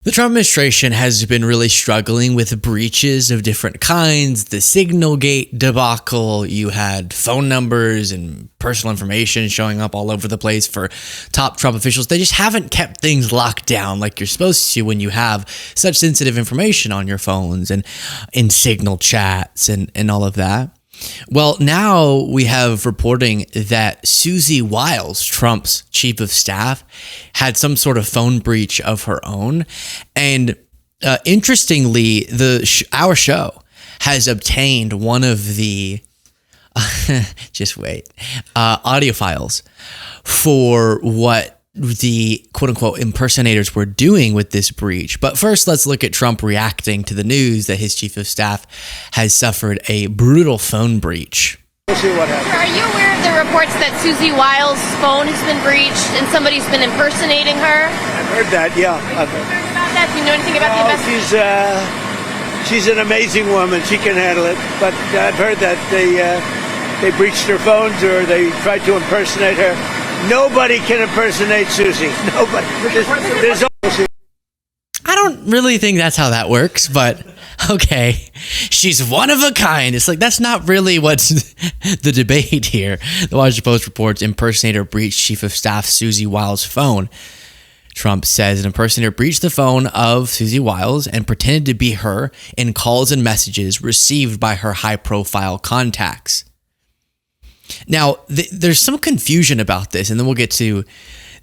The Trump administration has been really struggling with breaches of different kinds. The Signalgate debacle, you had phone numbers and personal information showing up all over the place for top Trump officials. They just haven't kept things locked down like you're supposed to when you have such sensitive information on your phones and in Signal chats and all of that. Well, now we have reporting that Susie Wiles, Trump's chief of staff, had some sort of phone breach of her own. And interestingly, our show has obtained one of the just wait audio files for what the quote-unquote impersonators were doing with this breach. But first, let's look at Trump reacting to the news that his chief of staff has suffered a brutal phone breach. We'll see what happens. Are you aware of the reports that Susie Wiles' phone has been breached and somebody's been impersonating her? I've heard that, yeah. About that? Do you know anything about the investigation? She's an amazing woman. She can handle it. But I've heard that they breached her phones or they tried to impersonate her. Nobody can impersonate Susie. Nobody. I don't really think that's how that works, but okay. She's one of a kind. It's like, that's not really what's the debate here. The Washington Post reports impersonator breached chief of staff Susie Wiles' phone. Trump says an impersonator breached the phone of Susie Wiles and pretended to be her in calls and messages received by her high-profile contacts. Now, there's some confusion about this, and then we'll get to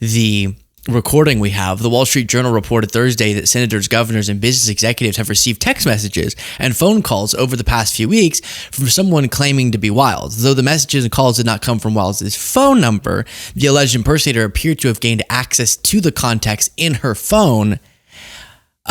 the recording we have. The Wall Street Journal reported Thursday that senators, governors, and business executives have received text messages and phone calls over the past few weeks from someone claiming to be Wiles. Though the messages and calls did not come from Wiles' phone number, the alleged impersonator appeared to have gained access to the contacts in her phone,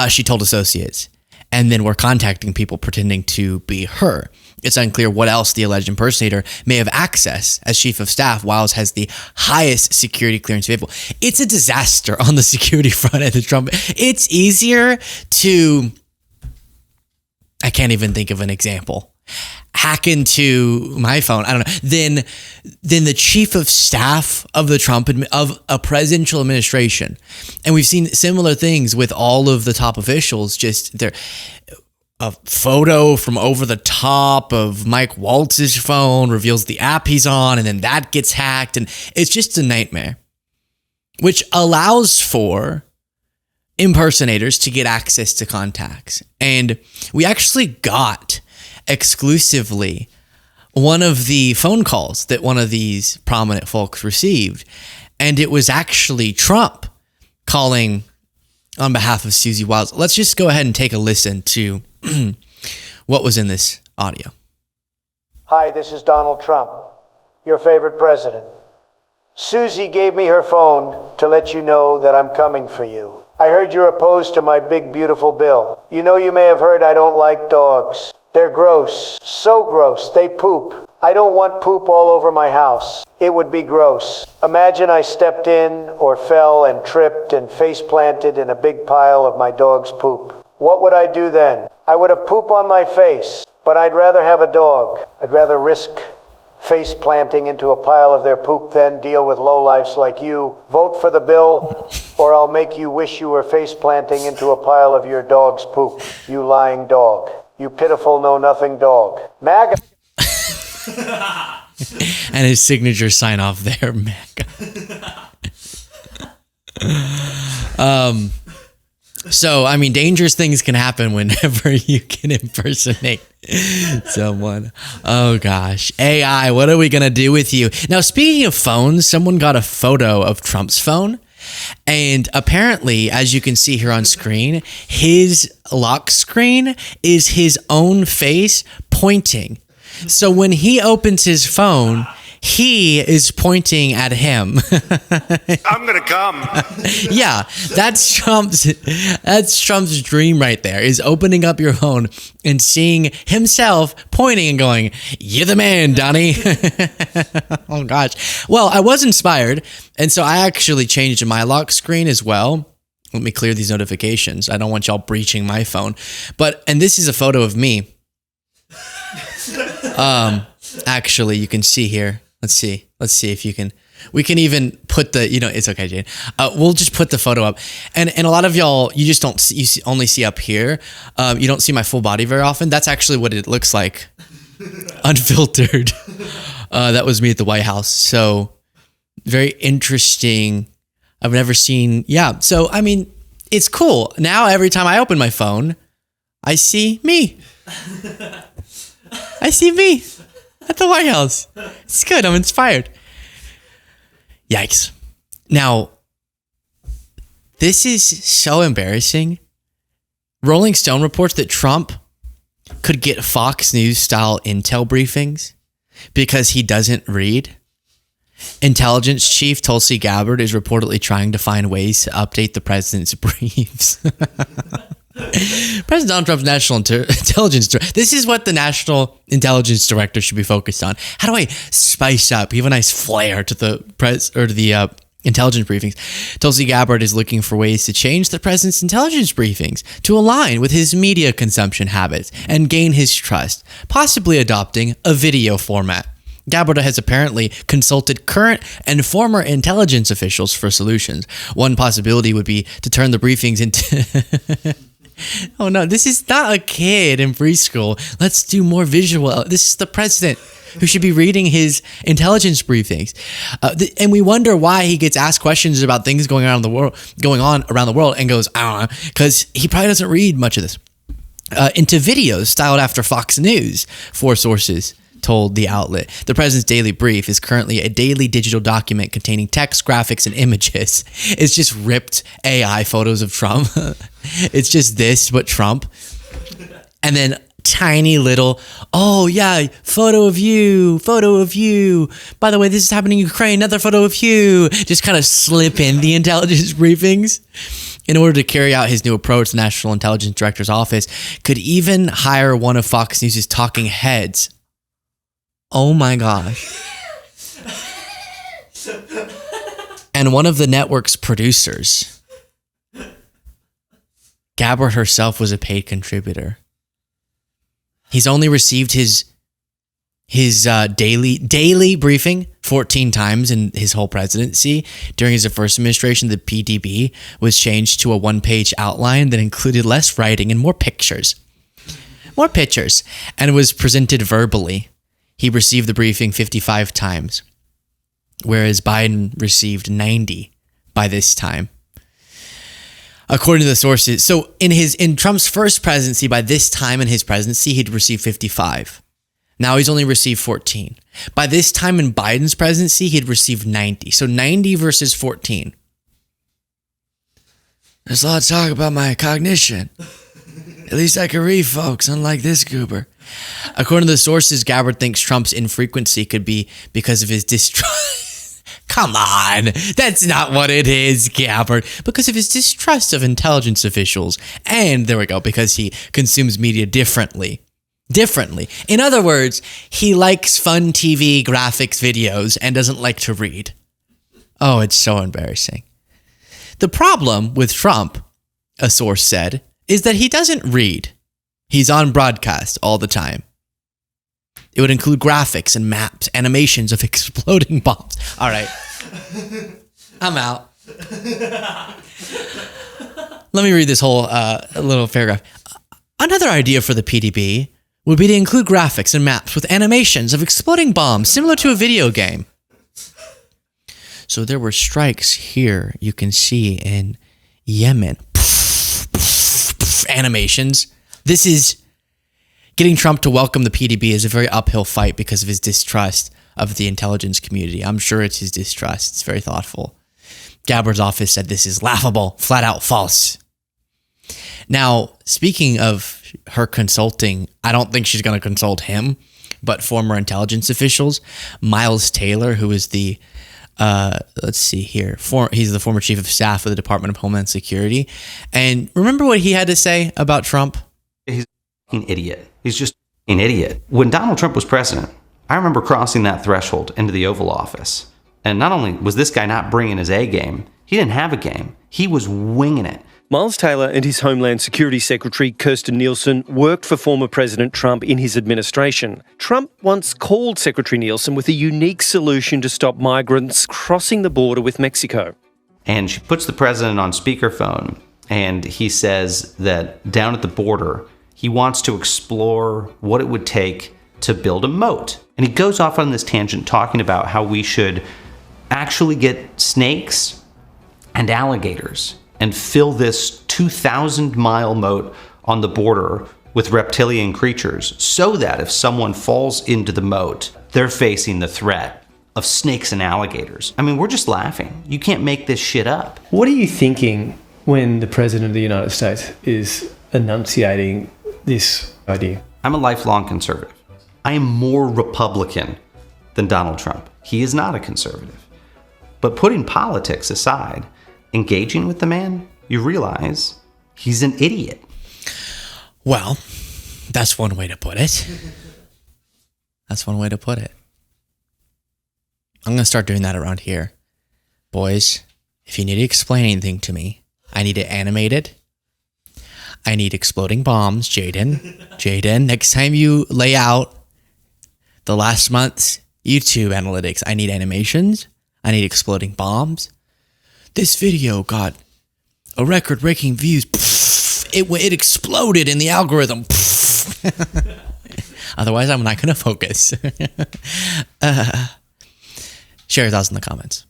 she told associates, and then were contacting people pretending to be her. It's unclear what else the alleged impersonator may have access. As chief of staff, Wiles has the highest security clearance available. It's a disaster on the security front at the Trump. It's easier to, I can't even think of an example, hack into my phone, I don't know, than the chief of staff of the Trump, of a presidential administration. And we've seen similar things with all of the top officials, just their a photo from over the top of Mike Waltz's phone reveals the app he's on, and then that gets hacked, and it's just a nightmare, which allows for impersonators to get access to contacts. And we actually got exclusively one of the phone calls that one of these prominent folks received, and it was actually Trump calling on behalf of Susie Wiles. Let's just go ahead and take a listen to what was in this audio. Hi, this is Donald Trump, your favorite president. Susie gave me her phone to let you know that I'm coming for you. I heard you're opposed to my big, beautiful bill. You know, you may have heard I don't like dogs. They're gross, so gross, they poop. I don't want poop all over my house. It would be gross. Imagine I stepped in or fell and tripped and face planted in a big pile of my dog's poop. What would I do then? I would have poop on my face, but I'd rather have a dog. I'd rather risk face planting into a pile of their poop than deal with lowlifes like you. Vote for the bill, or I'll make you wish you were face planting into a pile of your dog's poop. You lying dog. You pitiful know-nothing dog. MAGA. And his signature sign off there, MAGA. So, I mean, dangerous things can happen whenever you can impersonate someone. Oh, gosh. AI, what are we going to do with you? Now, speaking of phones, someone got a photo of Trump's phone. And apparently, as you can see here on screen, his lock screen is his own face pointing. So when he opens his phone, he is pointing at him. I'm going to come. Yeah, that's Trump's dream right there, is opening up your phone and seeing himself pointing and going, "You're the man, Donnie." Oh, gosh. Well, I was inspired, and so I actually changed my lock screen as well. Let me clear these notifications. I don't want y'all breaching my phone. And this is a photo of me. Actually, you can see here. Let's see if you can We can even put the, it's okay, Jane. We'll just put the photo up. And a lot of y'all, you just don't see, only see up here. You don't see my full body very often. That's actually what it looks like. Unfiltered. That was me at the White House. So very interesting. I've never seen. Yeah. So, I mean, it's cool. Now, every time I open my phone, I see me. I see me at the White House. It's good. I'm inspired. Yikes. Now, this is so embarrassing. Rolling Stone reports that Trump could get Fox News style intel briefings because he doesn't read. Intelligence chief Tulsi Gabbard is reportedly trying to find ways to update the president's briefs. President Donald Trump's National Intelligence Director. This is what the National Intelligence Director should be focused on. How do I spice up, give a nice flair to the intelligence briefings? Tulsi Gabbard is looking for ways to change the president's intelligence briefings to align with his media consumption habits and gain his trust, possibly adopting a video format. Gabbard has apparently consulted current and former intelligence officials for solutions. One possibility would be to turn the briefings into... Oh no, this is not a kid in preschool. Let's do more visual. This is the president who should be reading his intelligence briefings. And we wonder why he gets asked questions about things going on around the world and goes, I don't know, because he probably doesn't read much of this. Into videos styled after Fox News, 4 sources told the outlet. The president's daily brief is currently a daily digital document containing text, graphics, and images. It's just ripped AI photos of Trump. It's just this, but Trump. And then tiny little, oh yeah, photo of you. By the way, this is happening in Ukraine, another photo of you. Just kind of slip in the intelligence briefings. In order to carry out his new approach, the National Intelligence Director's office could even hire one of Fox News' talking heads. Oh my gosh. And one of the network's producers. Gabbard herself was a paid contributor. He's only received his daily briefing 14 times in his whole presidency. During his first administration, the PDB was changed to a 1-page outline that included less writing and more pictures. And was presented verbally. He received the briefing 55 times, whereas Biden received 90 by this time. According to the sources, so in Trump's first presidency, by this time in his presidency, he'd received 55. Now he's only received 14. By this time in Biden's presidency, he'd received 90. So 90 versus 14. There's a lot of talk about my cognition. At least I can read, folks, unlike this goober. According to the sources, Gabbard thinks Trump's infrequency could be because of his distrust. Come on, that's not what it is, Gabbard. Because of his distrust of intelligence officials. And there we go, because he consumes media differently. In other words, he likes fun TV graphics videos and doesn't like to read. Oh, it's so embarrassing. The problem with Trump, a source said, is that he doesn't read. He's on broadcast all the time. It would include graphics and maps, animations of exploding bombs. All right. I'm out. Let me read this whole little paragraph. Another idea for the PDB would be to include graphics and maps with animations of exploding bombs, similar to a video game. So there were strikes here, you can see, in Yemen. Animations. This is getting Trump to welcome the PDB is a very uphill fight because of his distrust of the intelligence community. I'm sure it's his distrust. It's very thoughtful. Gabbard's office said this is laughable, flat out false. Now, speaking of her consulting, I don't think she's going to consult him, but former intelligence officials, Miles Taylor, who is the let's see here. He's the former chief of staff of the Department of Homeland Security. And remember what he had to say about Trump? He's an idiot. He's just an idiot. When Donald Trump was president, I remember crossing that threshold into the Oval Office. And not only was this guy not bringing his A game, he didn't have a game. He was winging it. Miles Taylor and his Homeland Security Secretary Kirstjen Nielsen worked for former President Trump in his administration. Trump once called Secretary Nielsen with a unique solution to stop migrants crossing the border with Mexico. And she puts the president on speakerphone, and he says that down at the border, he wants to explore what it would take to build a moat. And he goes off on this tangent talking about how we should actually get snakes and alligators and fill this 2,000-mile moat on the border with reptilian creatures so that if someone falls into the moat, they're facing the threat of snakes and alligators. I mean, we're just laughing. You can't make this shit up. What are you thinking when the President of the United States is enunciating this idea? I'm a lifelong conservative. I am more Republican than Donald Trump. He is not a conservative. But putting politics aside, engaging with the man, you realize he's an idiot. Well, that's one way to put it. That's one way to put it. I'm going to start doing that around here. Boys, if you need to explain anything to me, I need it animated. I need exploding bombs, Jaden, next time you lay out the last month's YouTube analytics, I need animations. I need exploding bombs. This video got a record-breaking views. It exploded in the algorithm. Otherwise, I'm not going to focus. Share your thoughts in the comments.